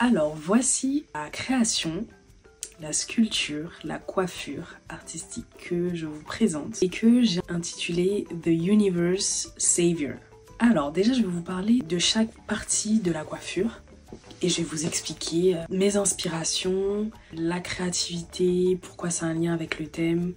Alors voici la création, la sculpture, la coiffure artistique que je vous présente et que j'ai intitulée The Universe Savior. Alors déjà je vais vous parler de chaque partie de la coiffure et je vais vous expliquer mes inspirations, la créativité, pourquoi c'est un lien avec le thème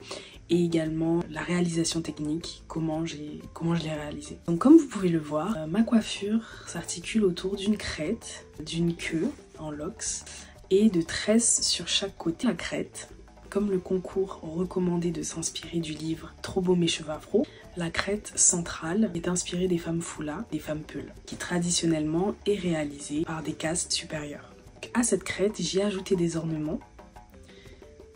et également la réalisation technique, comment je l'ai réalisée. Donc comme vous pouvez le voir, ma coiffure s'articule autour d'une crête, d'une queue en locks et de tresses sur chaque côté. La crête, comme le concours recommandé de s'inspirer du livre Trop beau mes cheveux afro, la crête centrale est inspirée des femmes foulas, des femmes peuls, qui traditionnellement est réalisée par des castes supérieures. Donc, à cette crête, j'ai ajouté des ornements.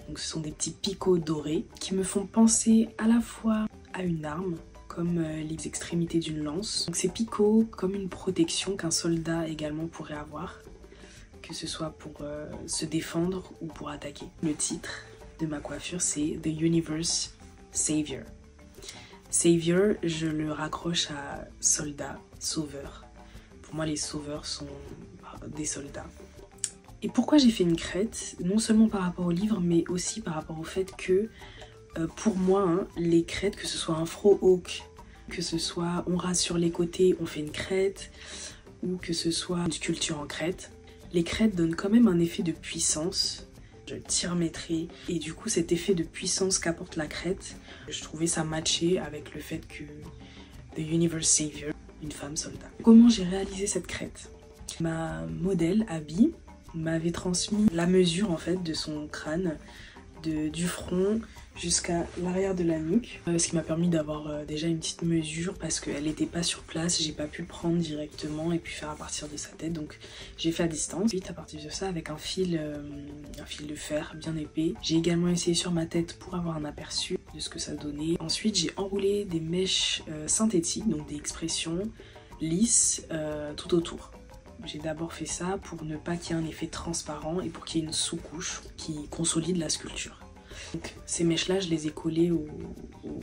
Donc, ce sont des petits picots dorés qui me font penser à la fois à une arme, comme les extrémités d'une lance. Donc, ces picots comme une protection qu'un soldat également pourrait avoir, que ce soit pour se défendre ou pour attaquer. Le titre de ma coiffure, c'est The Universe Savior. Savior, je le raccroche à soldat, sauveur. Pour moi, les sauveurs sont des soldats. Et pourquoi j'ai fait une crête? Non seulement par rapport au livre, mais aussi par rapport au fait que, pour moi, les crêtes, que ce soit un fro hawk, que ce soit on rase sur les côtés, on fait une crête, ou que ce soit une sculpture en crête, les crêtes donnent quand même un effet de puissance. Je tire mes traits et du coup cet effet de puissance qu'apporte la crête, je trouvais ça matché avec le fait que The Universe Savior, une femme soldat. Comment j'ai réalisé cette crête? Ma modèle, Abby, m'avait transmis la mesure en fait de son crâne, du front jusqu'à l'arrière de la nuque, ce qui m'a permis d'avoir déjà une petite mesure parce qu'elle n'était pas sur place, j'ai pas pu prendre directement et puis faire à partir de sa tête, donc j'ai fait à distance. Ensuite à partir de ça avec un fil de fer bien épais, j'ai également essayé sur ma tête pour avoir un aperçu de ce que ça donnait. Ensuite j'ai enroulé des mèches synthétiques, donc des expressions lisses tout autour. J'ai d'abord fait ça pour ne pas qu'il y ait un effet transparent et pour qu'il y ait une sous-couche qui consolide la sculpture. Donc ces mèches là je les ai collées au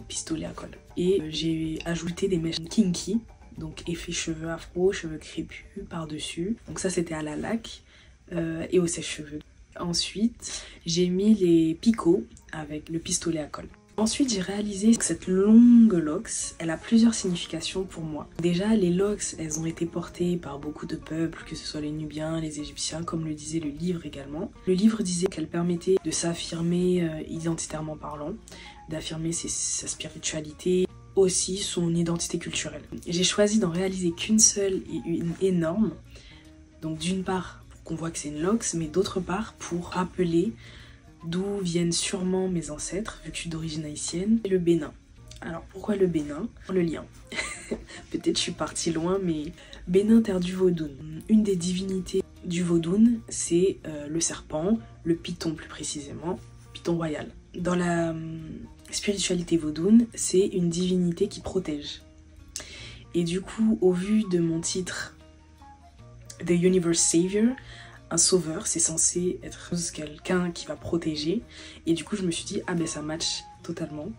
pistolet à colle. Et j'ai ajouté des mèches kinky, donc effet cheveux afro, cheveux crépus par dessus. Donc ça c'était à la laque et au sèche-cheveux. Ensuite j'ai mis les picots avec le pistolet à colle. Ensuite j'ai réalisé que cette longue locks, elle a plusieurs significations pour moi. Déjà les locks, elles ont été portées par beaucoup de peuples, que ce soit les Nubiens, les Égyptiens, comme le disait le livre également. Le livre disait qu'elle permettait de s'affirmer identitairement parlant, d'affirmer sa spiritualité, aussi son identité culturelle. J'ai choisi d'en réaliser qu'une seule et une énorme, donc d'une part pour qu'on voit que c'est une locks, mais d'autre part pour rappeler d'où viennent sûrement mes ancêtres, vu que je suis d'origine haïtienne, et le Bénin. Alors pourquoi le Bénin? Le lien. Peut-être je suis partie loin, mais Bénin, terre du Vaudoun. Une des divinités du Vaudoun, c'est le serpent, le python plus précisément, python royal. Dans la spiritualité vaudoune, c'est une divinité qui protège. Et du coup, au vu de mon titre The Universe Savior, un sauveur, c'est censé être quelqu'un qui va protéger. Et du coup, je me suis dit, ah ben ça match totalement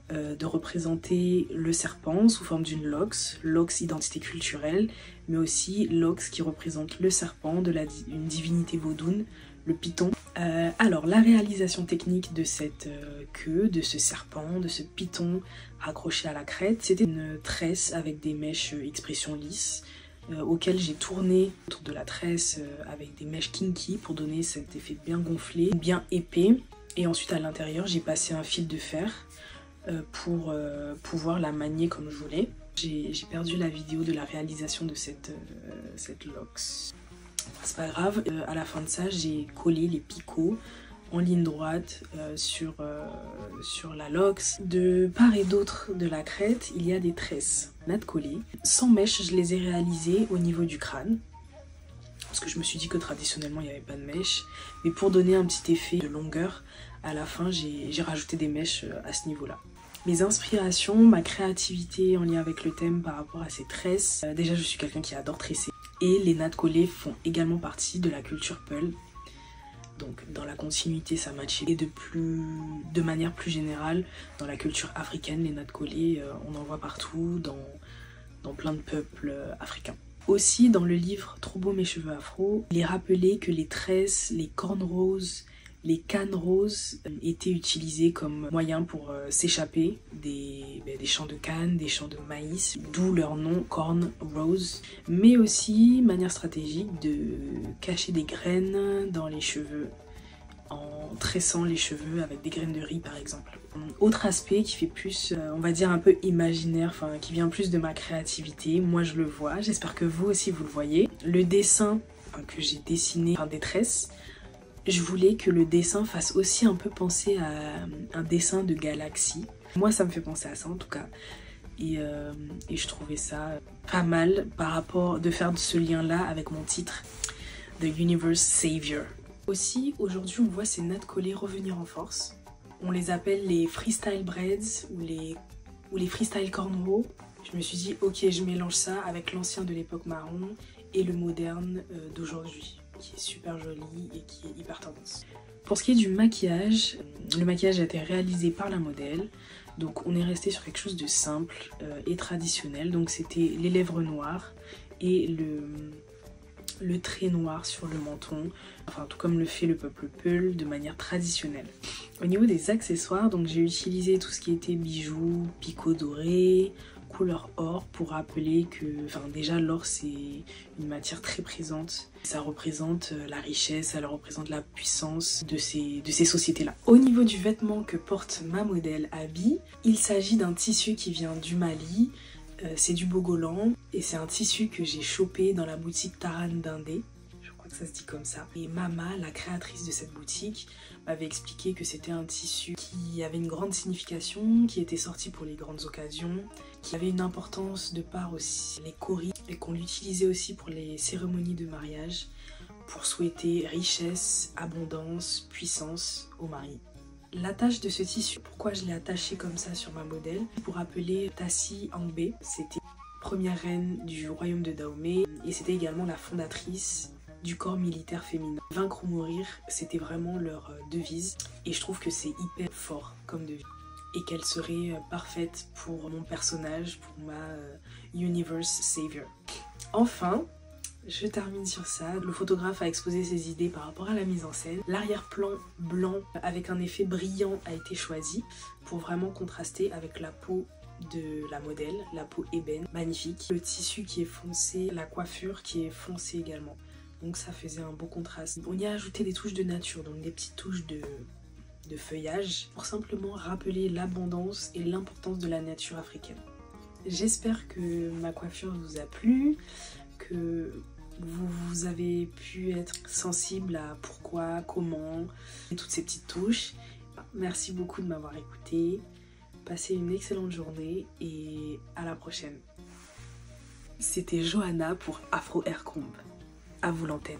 de représenter le serpent sous forme d'une locks, locks identité culturelle, mais aussi locks qui représente le serpent de une divinité vaudoune, le python. Alors, la réalisation technique de cette queue, de ce serpent, de ce python raccroché à la crête, c'était une tresse avec des mèches expression lisse, auquel j'ai tourné autour de la tresse avec des mèches kinky pour donner cet effet bien gonflé, bien épais. Et ensuite à l'intérieur j'ai passé un fil de fer pour pouvoir la manier comme je voulais. J'ai perdu la vidéo de la réalisation de cette locks. C'est pas grave, à la fin de ça j'ai collé les picots en ligne droite sur la locks. De part et d'autre de la crête, il y a des tresses nattes collées. Sans mèches, je les ai réalisées au niveau du crâne. Parce que je me suis dit que traditionnellement, il n'y avait pas de mèches. Mais pour donner un petit effet de longueur, à la fin, j'ai rajouté des mèches à ce niveau-là. Mes inspirations, ma créativité en lien avec le thème par rapport à ces tresses. Déjà, je suis quelqu'un qui adore tresser. Et les nattes collées font également partie de la culture peul. Donc dans la continuité ça matchait. Et de manière plus générale, dans la culture africaine, les nattes collées, on en voit partout dans plein de peuples africains. Aussi, dans le livre Trop beau mes cheveux afro, il est rappelé que les tresses, les cornrows, les cannes roses étaient utilisées comme moyen pour s'échapper des champs de canne, des champs de maïs, d'où leur nom corn rose, mais aussi manière stratégique de cacher des graines dans les cheveux en tressant les cheveux avec des graines de riz par exemple. Autre aspect qui fait plus, on va dire un peu imaginaire, enfin qui vient plus de ma créativité, moi je le vois, j'espère que vous aussi vous le voyez. Le dessin que j'ai dessiné en détresse, je voulais que le dessin fasse aussi un peu penser à un dessin de galaxie. Moi ça me fait penser à ça en tout cas. Et je trouvais ça pas mal par rapport de faire ce lien là avec mon titre The Universe Savior. Aussi aujourd'hui on voit ces nattes collées revenir en force. On les appelle les freestyle braids ou les freestyle cornrows. Je me suis dit ok, je mélange ça avec l'ancien de l'époque marron et le moderne d'aujourd'hui, qui est super joli et qui est hyper tendance. Pour ce qui est du maquillage, le maquillage a été réalisé par la modèle, donc on est resté sur quelque chose de simple et traditionnel. Donc c'était les lèvres noires et le trait noir sur le menton, enfin tout comme le fait le peuple Peul de manière traditionnelle. Au niveau des accessoires, donc j'ai utilisé tout ce qui était bijoux, picots dorés, couleur or pour rappeler que, enfin déjà l'or c'est une matière très présente, ça représente la richesse, ça représente la puissance de ces sociétés là. Au niveau du vêtement que porte ma modèle Abby, il s'agit d'un tissu qui vient du Mali, c'est du Bogolan et c'est un tissu que j'ai chopé dans la boutique Taran d'Indé, je crois que ça se dit comme ça. Et Mama, la créatrice de cette boutique, m'avait expliqué que c'était un tissu qui avait une grande signification, qui était sorti pour les grandes occasions, qui avait une importance de par aussi les coris et qu'on l'utilisait aussi pour les cérémonies de mariage pour souhaiter richesse, abondance, puissance au mari. L'attache de ce tissu, pourquoi je l'ai attaché comme ça sur ma modèle? Pour rappeler Tassi Angbe, c'était première reine du royaume de Dahomey et c'était également la fondatrice du corps militaire féminin. Vaincre ou mourir, c'était vraiment leur devise et je trouve que c'est hyper fort comme devise et qu'elle serait parfaite pour mon personnage, pour ma Universe Savior. Enfin, je termine sur ça. Le photographe a exposé ses idées par rapport à la mise en scène. L'arrière-plan blanc avec un effet brillant a été choisi pour vraiment contraster avec la peau de la modèle, la peau ébène, magnifique. Le tissu qui est foncé, la coiffure qui est foncée également. Donc ça faisait un beau contraste. On y a ajouté des touches de nature, donc des petites touches de feuillage pour simplement rappeler l'abondance et l'importance de la nature africaine. J'espère que ma coiffure vous a plu, que vous avez pu être sensible à pourquoi, comment, et toutes ces petites touches. Merci beaucoup de m'avoir écouté. Passez une excellente journée et à la prochaine. C'était Johanna pour Afro Air Comb. À vous l'antenne.